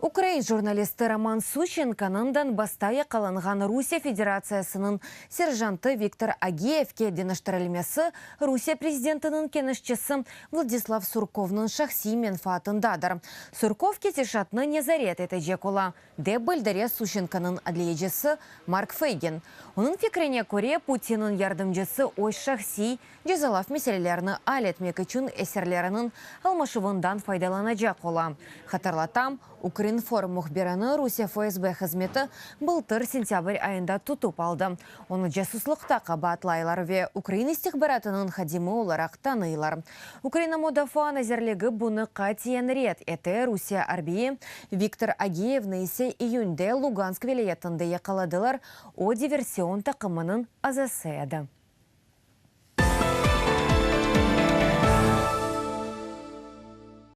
Украин журналисты Роман Сущенконың Донбасстағы қаланған Русия Федерациясының сержанты Виктор Агеевке деныштырылмесі Русия президентінің кенішчісі Владислав Сурковның шахси менфаатындадыр. Сурков кетешатны незарет етежек ола, деп білдіре Сущенконың адлиежесі Марк Фейген. Оның фикрине көре Путинның ярдымжысы ой шахси жезалав меселелеріні алетмек үшін эсерлерінің алмашывындан файдаланажақ ола. Хатарлатам, Украин форум мұхбераны Русия ФСБ қызметі былтыр сентябрь айында тұтып алды. Оны жасуслықта қабатлайлар ве Украин истихбаратының хадимы оларақ таныйлар. Украина мудафа назерлігі бұны қатиен рет еті Русия арбии Виктор Агеевны есе июньде Луганск велиетінде яқаладылар о диверсион тақымының азасы еді.